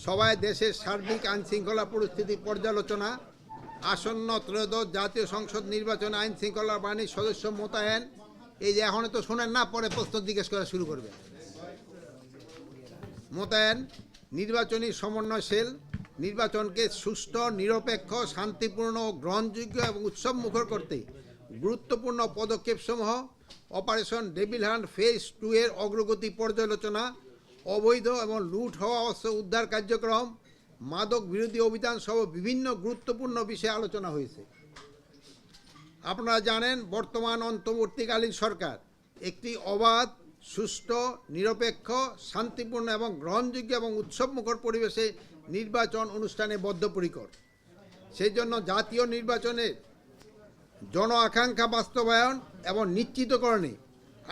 সভায় দেশের সার্বিক আইনশৃঙ্খলা পরিস্থিতি পর্যালোচনা, আসন্ন ত্রয়োদশ জাতীয় সংসদ নির্বাচনে আইনশৃঙ্খলা বাহিনীর সদস্য মোতায়েন। এই যে এখন তো শোনেন না, পরে প্রশ্ন জিজ্ঞেস করা শুরু করবে। মোতায়েন, নির্বাচনী সমন্বয় সেল নির্বাচনকে সুষ্ঠু, নিরপেক্ষ, শান্তিপূর্ণ, গ্রহণযোগ্য এবং উৎসবমুখর করতে গুরুত্বপূর্ণ পদক্ষেপসমূহ, অপারেশন ডেভিল হান্ট ফেজ 2 এর অগ্রগতি পর্যালোচনা, অবৈধ এবং লুট হওয়া অস্ত্র উদ্ধার কার্যক্রম, মাদক বিরোধী অভিযান সহ বিভিন্ন গুরুত্বপূর্ণ বিষয়ে আলোচনা হয়েছে। আপনারা জানেন, বর্তমান অন্তর্বর্তীকালীন সরকার একটি অবাধ, সুষ্ঠু, নিরপেক্ষ, শান্তিপূর্ণ এবং গ্রহণযোগ্য এবং উৎসবমুখর পরিবেশে নির্বাচন অনুষ্ঠানে বদ্ধপরিকর। সেই জন্য জাতীয় নির্বাচনের জন আকাঙ্ক্ষা বাস্তবায়ন এবং নিশ্চিতকরণে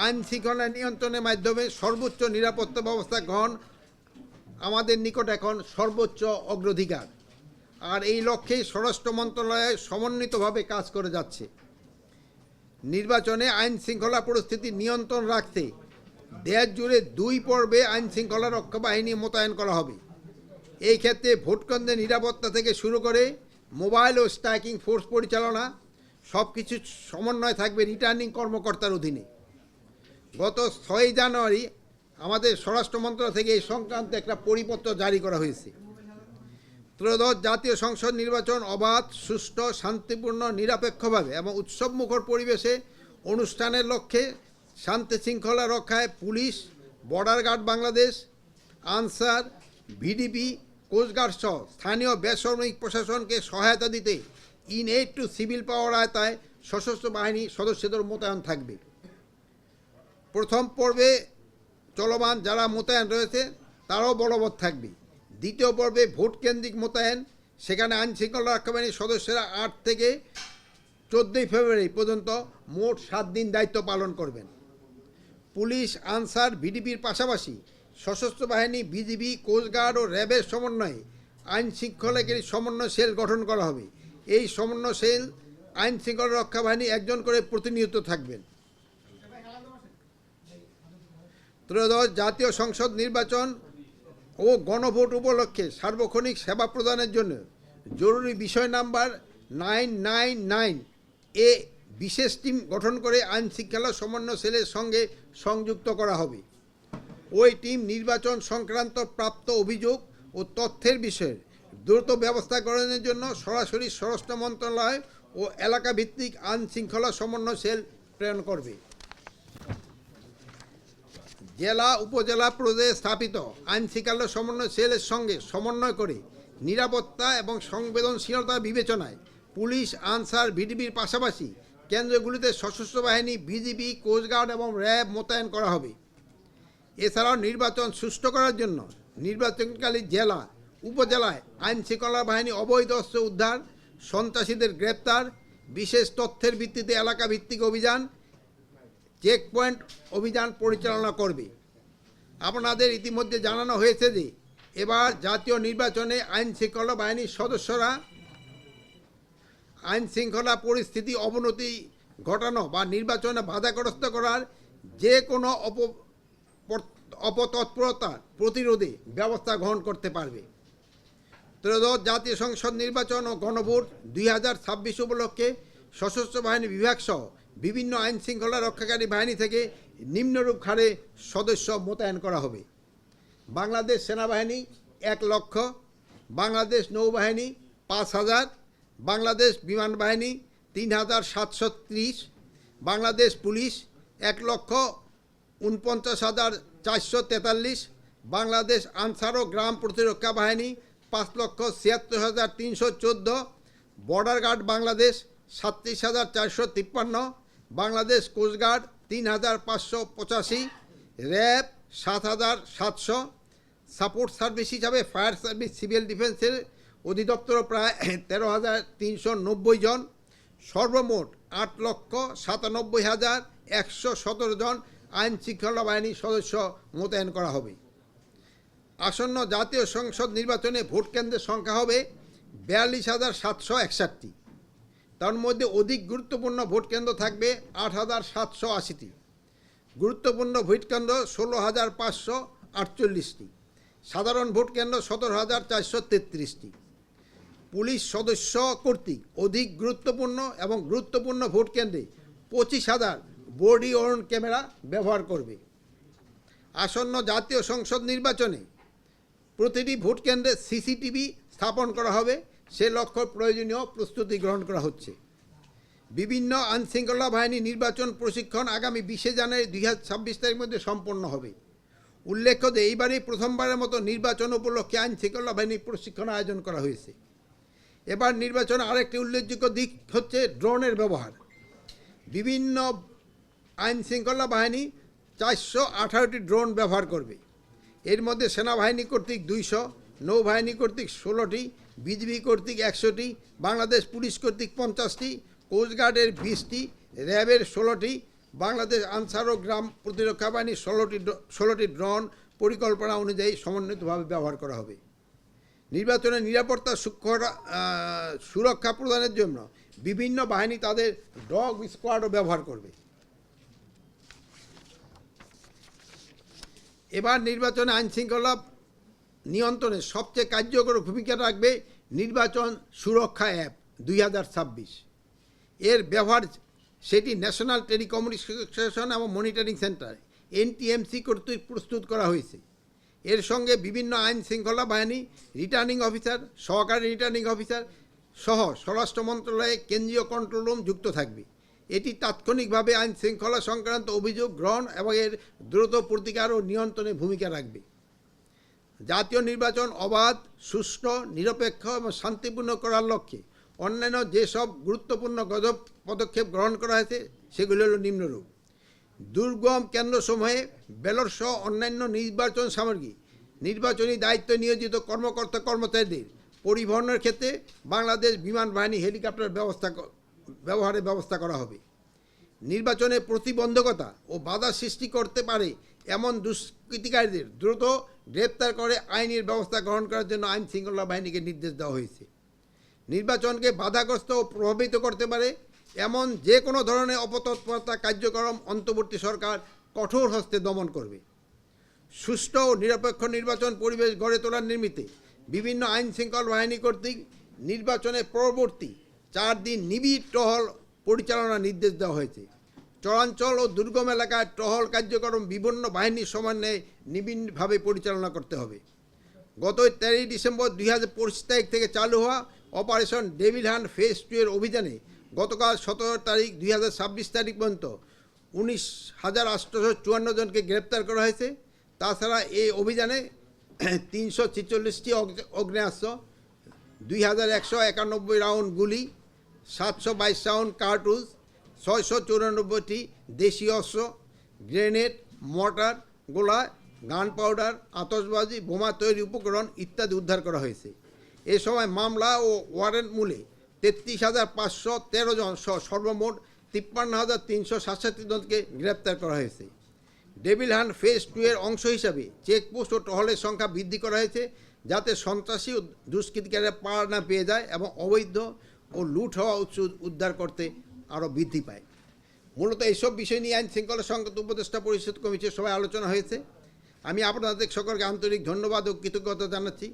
আইন শৃঙ্খলা নিয়ন্ত্রণের মাধ্যমে সর্বোচ্চ নিরাপত্তা ব্যবস্থা গ্রহণ আমাদের নিকট এখন সর্বোচ্চ অগ্রাধিকার। আর এই লক্ষ্যেই স্বরাষ্ট্র মন্ত্রণালয় সমন্বিতভাবে কাজ করে যাচ্ছে। নির্বাচনে আইন শৃঙ্খলা পরিস্থিতি নিয়ন্ত্রণ রাখতে দেশ জুড়ে 2 পর্বে আইন শৃঙ্খলা রক্ষা বাহিনী মোতায়েন করা হবে। এই ক্ষেত্রে ভোটকেন্দ্রের নিরাপত্তা থেকে শুরু করে মোবাইল ও স্ট্রাইকিং ফোর্স পরিচালনা সব কিছু সমন্বয় থাকবে রিটার্নিং কর্মকর্তার অধীনে। গত 6 জানুয়ারি আমাদের স্বরাষ্ট্র মন্ত্রণালয় থেকে এই সংক্রান্ত একটা পরিপত্র জারি করা হয়েছে। ত্রয়োদশ জাতীয় সংসদ নির্বাচন অবাধ, সুষ্ঠু, শান্তিপূর্ণ, নিরপেক্ষভাবে এবং উৎসবমুখর পরিবেশে অনুষ্ঠানের লক্ষ্যে শান্তি শৃঙ্খলা রক্ষায় police, border guard Bangladesh, Ansar, VDP, coastguard সহ স্থানীয় বেসামরিক প্রশাসনকে সহায়তা দিতে in aid to civil power আওতায় সশস্ত্র বাহিনী সদস্যদের মোতায়েন থাকবে। প্রথম পর্বে চলমান যারা মোতায়েন রয়েছে তারাও বলবৎ থাকবে। দ্বিতীয় পর্বে ভোট কেন্দ্রিক মোতায়েন, সেখানে আইন শৃঙ্খলা রক্ষা বাহিনীর সদস্যরা 8 থেকে 14 ফেব্রুয়ারি পর্যন্ত মোট 7 দিন দায়িত্ব পালন করবেন। পুলিশ, আনসার, ভিডিপির পাশাপাশি সশস্ত্র বাহিনী, বিজিবি, কোস্টগার্ড ও র্যাবের সমন্বয়ে আইন শৃঙ্খলাকারী সমন্বয় সেল গঠন করা হবে। এই সমন্বয় সেল আইন শৃঙ্খলা রক্ষা বাহিনী একজন করে প্রতিনিয়ত থাকবেন। ত্রয়োদশ জাতীয় সংসদ নির্বাচন ও গণভোট উপলক্ষে সার্বক্ষণিক সেবা প্রদানের জন্য জরুরি বিষয় নাম্বার 999 এ বিশেষ টিম গঠন করে আইন শৃঙ্খলা সমন্বয় সেলের সঙ্গে সংযুক্ত করা হবে। ওই টিম নির্বাচন সংক্রান্ত প্রাপ্ত অভিযোগ ও তথ্যের বিষয়ে দ্রুত ব্যবস্থা গ্রহণের জন্য সরাসরি স্বরাষ্ট্র মন্ত্রণালয় ও এলাকাভিত্তিক আইন শৃঙ্খলা সমন্বয় সেল প্রেরণ করবে। জেলা, উপজেলা পর্যায়ে স্থাপিত আইন শৃঙ্খলা সমন্বয় সেলের সঙ্গে সমন্বয় করে নিরাপত্তা এবং সংবেদনশীলতা বিবেচনায় পুলিশ, আনসার, ভিডিপির পাশাপাশি কেন্দ্রগুলিতে সশস্ত্র বাহিনী, বিজিবি, কোস্টগার্ড এবং র্যাব মোতায়েন করা হবে। এছাড়াও নির্বাচন সুষ্ঠু করার জন্য নির্বাচনকালী জেলা, উপজেলায় আইন শৃঙ্খলা বাহিনী অবৈধ অস্ত্র উদ্ধার, সন্ত্রাসীদের গ্রেপ্তার, বিশেষ তথ্যের ভিত্তিতে এলাকাভিত্তিক অভিযান, চেকপয়েন্ট অভিযান পরিচালনা করবে। আপনাদের ইতিমধ্যে জানানো হয়েছে যে এবার জাতীয় নির্বাচনে আইন শৃঙ্খলা বাহিনীর সদস্যরা আইন শৃঙ্খলা পরিস্থিতি অবনতি ঘটানো বা নির্বাচনে বাধাগ্রস্ত করার যে কোনো অপতৎপরতা প্রতিরোধে ব্যবস্থা গ্রহণ করতে পারবে। ত্রয়োদশ জাতীয় সংসদ নির্বাচন ও গণভোট 2026 উপলক্ষে সশস্ত্র বাহিনী বিভাগ সহ বিভিন্ন আইন শৃঙ্খলা রক্ষাকারী বাহিনী থেকে নিম্নরূপ হারে সদস্য মোতায়েন করা হবে। বাংলাদেশ সেনাবাহিনী 1 লক্ষ, বাংলাদেশ নৌবাহিনী 5000, বাংলাদেশ বিমান বাহিনী 3730, বাংলাদেশ পুলিশ 1,49,443, বাংলাদেশ আনসার ও গ্রাম প্রতিরক্ষা বাহিনী 5,76,314, border guard Bangladesh 37,453, Bangladesh coastguard 3,585, RAB 7,700, support service হিসাবে ফায়ার সার্ভিস, সিভিল ডিফেন্সের অধিদপ্তর প্রায় 13,390 জন। সর্বমোট 8,97,117 জন আইন শৃঙ্খলা বাহিনীর সদস্য মোতায়েন করা হবে। আসন্ন জাতীয় সংসদ নির্বাচনে ভোট কেন্দ্রের সংখ্যা হবে 42,761টি। তার মধ্যে অধিক গুরুত্বপূর্ণ ভোট কেন্দ্র থাকবে 8,780টি। গুরুত্বপূর্ণ ভোট কেন্দ্র 16,548টি সাধারণ ভোট কেন্দ্র 17,433টি। পুলিশ সদস্য কর্তৃক অধিক গুরুত্বপূর্ণ এবং গুরুত্বপূর্ণ ভোট কেন্দ্রে 25,000 বডি ওয়ার্ন ক্যামেরা ব্যবহার করবে। আসন্ন জাতীয় সংসদ নির্বাচনে প্রতিটি ভোট কেন্দ্রে সিসিটিভি স্থাপন করা হবে, সে লক্ষ্যে প্রয়োজনীয় প্রস্তুতি গ্রহণ করা হচ্ছে। বিভিন্ন আইনশৃঙ্খলা বাহিনী নির্বাচন প্রশিক্ষণ আগামী 20 জানুয়ারি 2026 তারিখের মধ্যে সম্পন্ন হবে। উল্লেখ্য যে এইবারই প্রথমবারের মতো নির্বাচন উপলক্ষে আইনশৃঙ্খলা বাহিনীর প্রশিক্ষণ আয়োজন করা হয়েছে। এবার নির্বাচনে আরেকটি উল্লেখযোগ্য দিক হচ্ছে ড্রোনের ব্যবহার। বিভিন্ন আইনশৃঙ্খলা বাহিনী 418টি ড্রোন ব্যবহার করবে। এর মধ্যে সেনাবাহিনী কর্তৃক 200, নৌবাহিনী কর্তৃক 16টি, বিজিবি কর্তৃক 100টি, বাংলাদেশ পুলিশ কর্তৃক 50টি, কোস্টগার্ডের 20টি, র্যাবের 16টি, বাংলাদেশ আনসার ও গ্রাম প্রতিরক্ষা বাহিনীর 16টি ড্রোন পরিকল্পনা অনুযায়ী সমন্বিতভাবে ব্যবহার করা হবে। নির্বাচনের নিরাপত্তা সুরক্ষা প্রদানের জন্য বিভিন্ন বাহিনী তাদের ডগ স্কোয়াডও ব্যবহার করবে। এবার নির্বাচনে আইনশৃঙ্খলা নিয়ন্ত্রণে সবচেয়ে কার্যকর ভূমিকা রাখবে নির্বাচন সুরক্ষা অ্যাপ 2026। এর ব্যবহার সেটি ন্যাশনাল টেলিকমিউনিকেশন এবং মনিটরিং সেন্টার NTMC কর্তৃক প্রস্তুত করা হয়েছে। এর সঙ্গে বিভিন্ন আইন শৃঙ্খলা বাহিনী, রিটার্নিং অফিসার, সহকারী রিটার্নিং অফিসার সহ স্বরাষ্ট্র মন্ত্রণালয়ে কেন্দ্রীয় কন্ট্রোল রুম যুক্ত থাকবে। এটি তাৎক্ষণিকভাবে আইন শৃঙ্খলা সংক্রান্ত অভিযোগ গ্রহণ এবং এর দ্রুত প্রতিকার ও নিয়ন্ত্রণে ভূমিকা রাখবে। জাতীয় নির্বাচন অবাধ, সুষ্ঠু, নিরপেক্ষ এবং শান্তিপূর্ণ করার লক্ষ্যে অন্যান্য যেসব গুরুত্বপূর্ণ পদক্ষেপ গ্রহণ করা হয়েছে সেগুলি হল নিম্নরূপ: দুর্গম কেন্দ্রসমূহে ব্যালট সহ অন্যান্য নির্বাচন সামগ্রী নির্বাচনী দায়িত্বে নিয়োজিত কর্মকর্তা কর্মচারীদের পরিবহনের ক্ষেত্রে বাংলাদেশ বিমান বাহিনী হেলিকপ্টার ব্যবহারের ব্যবস্থা করা হবে। নির্বাচনে প্রতিবন্ধকতা ও বাধা সৃষ্টি করতে পারে এমন দুষ্কৃতিকারীদের দ্রুত গ্রেপ্তার করে আইনের ব্যবস্থা গ্রহণ করার জন্য আইন শৃঙ্খলা বাহিনীকে নির্দেশ দেওয়া হয়েছে। নির্বাচনকে বাধাগ্রস্ত ও প্রভাবিত করতে পারে এমন যে কোনো ধরনের অপতৎপরতা কার্যক্রম অন্তর্বর্তী সরকার কঠোর হস্তে দমন করবে। সুষ্ঠু ও নিরপেক্ষ নির্বাচন পরিবেশ গড়ে তোলার নিমিত্তে বিভিন্ন আইন শৃঙ্খলা বাহিনী কর্তৃক নির্বাচনের পরবর্তী 4 দিন নিবিড় টহল পরিচালনার নির্দেশ দেওয়া হয়েছে। চরাঞ্চল ও দুর্গম এলাকায় টহল কার্যক্রম বিভিন্ন বাহিনীর সমন্বয়ে নিবিড়ভাবে পরিচালনা করতে হবে। গত 13 ডিসেম্বর 2025 তারিখ থেকে চালু হওয়া অপারেশন ডেভিল হান্ট ফেজ 2 এর অভিযানে গতকাল 17 তারিখ 2026 তারিখ পর্যন্ত 19,854 জনকে গ্রেপ্তার করা হয়েছে। তাছাড়া এই অভিযানে 346টি অগ্নেয়াস্ত্র, 2,191 রাউন্ড গুলি, 722 রাউন্ড কার্টুজ, 694টি দেশীয় অস্ত্র, গ্রেনেড, মর্টার, গোলা, গান পাউডার, আতশবাজি, বোমা তৈরি উপকরণ ইত্যাদি উদ্ধার করা হয়েছে। এ সময় মামলা ও ওয়ারেন্ট মূলে 33,513 জন সহ সর্বমোট 53,367 জনকে গ্রেপ্তার করা হয়েছে। ডেভিল হান্ট ফেজ 2 এর অংশ হিসাবে চেকপোস্ট ও টহলের সংখ্যা বৃদ্ধি করা হয়েছে, যাতে সন্ত্রাসী ও দুষ্কৃতিকারীরা পার না পেয়ে যায় এবং অবৈধ ও লুট হওয়া উৎস উদ্ধার করতে আরও বৃদ্ধি পায়। মূলত এইসব বিষয় নিয়ে আইন শৃঙ্খলা সংক্রান্ত উপদেষ্টা পরিষদ কমিটির সভায় আলোচনা হয়েছে। আমি আপনাদের সকলকে আন্তরিক ধন্যবাদ ও কৃতজ্ঞতা জানাচ্ছি।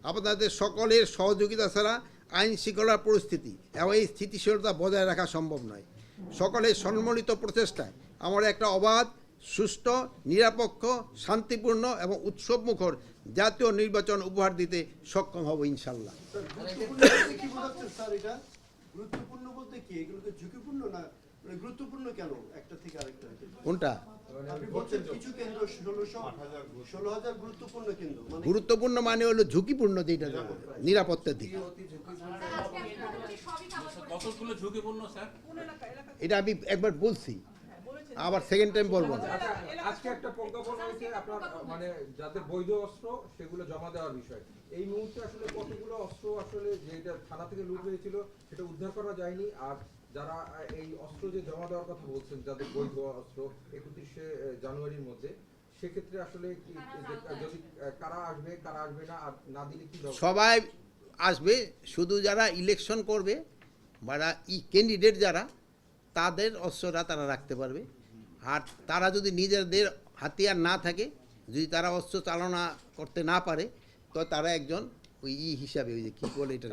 আপনাদের সকলের সহযোগিতা ছাড়া আইন শৃঙ্খলার পরিস্থিতি এবং এই স্থিতিশীলতা বজায় রাখা সম্ভব নয়। সকলের সম্মিলিত প্রচেষ্টায় আমরা একটা অবাধ, সুষ্ঠু, নিরপেক্ষ, শান্তিপূর্ণ এবং উৎসবমুখর জাতীয় নির্বাচন উপহার দিতে সক্ষম হব ইনশাল্লাহ। গুরুত্বপূর্ণ বলতে কি, এগুলোকে ঝুঁকিপূর্ণ না গুরুত্বপূর্ণ কেন একটা থেকে আরেকটা? কোনটা আপনি বলছেন কিছু কেন্দ্র 16,000 গুরুত্বপূর্ণ কেন্দ্র, মানে গুরুত্বপূর্ণ মানে হলো ঝুঁকিপূর্ণ, যেটা নিরাপত্তার দিক। কতগুলো ঝুঁকিপূর্ণ স্যার? এটা আমি একবার বলছি, আবার সেকেন্ড টাইম বলবো না। আজকে একটা প্রজ্ঞাপন হয়েছে আপনার মানে যাদের বৈধ অস্ত্র সেগুলো জমা দেওয়ার বিষয়। এই মুহূর্তে আসলে কতগুলো অস্ত্র আসলে যেটা থানা থেকে লুট হয়েছিল সেটা উদ্ধার করা যায়নি, আর যারা এই অস্ত্র যে জমা দেওয়ার কথা বলছেন যাদের বৈধ অস্ত্র 31শে জানুয়ারির মধ্যে, সেক্ষেত্রে আসলে কি যদি কারা আসবে না, আর না দিলে কি সবাই আসবে, শুধু যারা ইলেকশন করবে বা ক্যান্ডিডেট যারা, তাদের অস্ত্রটা তারা রাখতে পারবে। আর তারা যদি নিজেদের হাতিয়ার না থাকে যদি তারা অস্ত্র চালনা করতে না পারে তো তারা একজন ওই হিসাবে ওই যে কী বলে এটা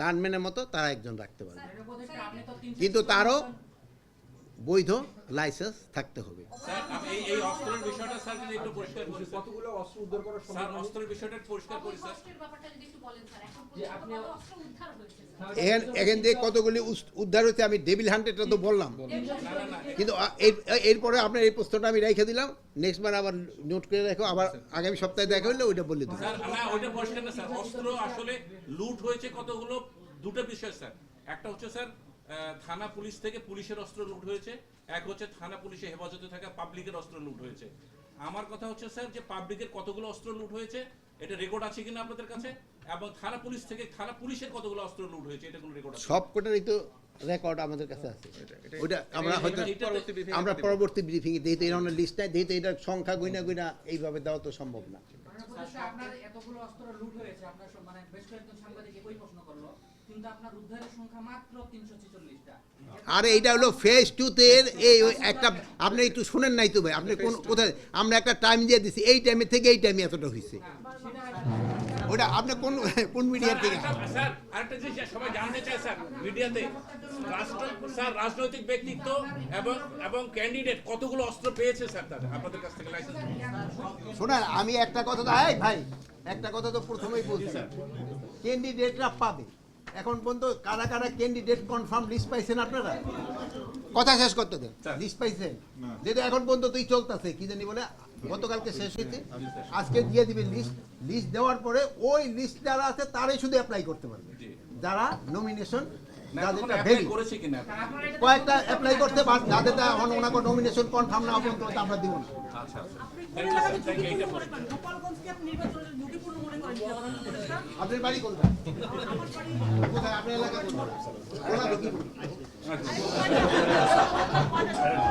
গানম্যানের মতো তারা একজন রাখতে পারবে, কিন্তু তারও বৈধ লাইসেন্স থাকতে হবে। স্যার এই অস্ত্রের বিষয়টা স্যার যদি একটু পরিষ্কার করি স্যার। কতগুলো অস্ত্র উদ্ধার করা স্যার সম্ভব? অস্ত্রের বিষয়টা পরিষ্কার করি স্যার। কষ্টের ব্যাপারটা যদি একটু বলেন স্যার, এখন পর্যন্ত কত অস্ত্র উদ্ধার হয়েছে স্যার? এখান থেকে কতগুলি উদ্ধার হয়েছে আমি ডেভিল হান্টেডটা তো বললাম, কিন্তু এরপরে আপনার এই প্রশ্নটা আমি রেখে দিলাম, নেক্সট বার আবার নোট করে রাখো, আবার আগামী সপ্তাহে দেখা হলে ওইটা বলে দেবো। স্যার না ওইটা পরিষ্কার না স্যার। অস্ত্র আসলে লুট হয়েছে কতগুলো, দুটো বিষয় স্যার। একটা হচ্ছে স্যার থানা পুলিশ থেকে পুলিশের অস্ত্র লুট হয়েছে, এক হচ্ছে থানা পুলিশের হেফাজতে থাকা পাবলিকের অস্ত্র লুট হয়েছে। আমার কথা হচ্ছে স্যার যে পাবলিকের কতগুলো অস্ত্র লুট হয়েছে এটা রেকর্ড আছে কিনা আপনাদের কাছে, এবং থানা পুলিশ থেকে থানা পুলিশের কতগুলো অস্ত্র লুট হয়েছে এটা কোনো রেকর্ড আছে? সব কোটারই তো রেকর্ড আমাদের কাছে আছে, ওইটা আমরা হয়তো আমরা পরবর্তী ব্রিফিং যেহেতু এই ধরনের লিস্ট নাই, যেহেতু এটার সংখ্যা গুইনা এইভাবে দেওয়া তো সম্ভব না। আপনার এতগুলো অস্ত্র লুট হয়েছে, আপনার মানে বেশ কয়েকজন সাংবাদিক একই প্রশ্ন করলো, কিন্তু আপনার উদ্ধারের সংখ্যা মাত্র 346টা। আর এইটা হলো ফেজ 2 এর এই ওই একটা, আপনি একটু শুনেন নাই তো ভাই, আপনি কোন কোথায় আমরা একটা টাইম দিয়ে দিছি, এই টাইমে থেকে এই টাইমে এতটা হয়েছে, ওটা আপনি কোন কোন মিডিয়ার থেকে? স্যার আরেকটা জিনিস সবাই জানতে চায় স্যার মিডিয়াতে, স্যার রাজনৈতিক ব্যক্তিত্ব এবং ক্যান্ডিডেট কতগুলো অস্ত্র পেয়েছে স্যার তাদের আপনাদের কাছ থেকে লাইসেন্স? শোনেন আমি একটা কথা তো ভাই একটা কথা তো প্রথমেই বলছি, ক্যান্ডিডেটরা পাবে। এখন পর্যন্ত কারা কারা ক্যান্ডিডেট কনফার্ম লিস্ট পাইছেন আপনারা? কথা শেষ করতে দেন, লিস্ট পাইছেন? যেটা এখন পর্যন্ত তুই চলতেছে কি জানি বলে, গতকালকে শেষ হয়েছে, আজকে দিয়ে দিবে লিস্ট। লিস্ট দেওয়ার পরে ওই লিস্ট যারা আছে তারাই শুধু অ্যাপ্লাই করতে পারবে, যারা নমিনেশন যাদেরটা ভ্যালিড করেছে কিনা কয়েকটা অ্যাপ্লাই করতে পারে, যাদেরটা ওনাকে নমিনেশন কনফার্ম না পর্যন্ত আমরা দিব না। আচ্ছা আচ্ছা গোপালগঞ্জকে আপনি নির্বাচনের ঝুঁকিপূর্ণ মনে করেন কি আপনার মনে করেন? আপনার বাড়ি কোথায়? আমার বাড়ি কোথায় আপনার এলাকা কোথায়?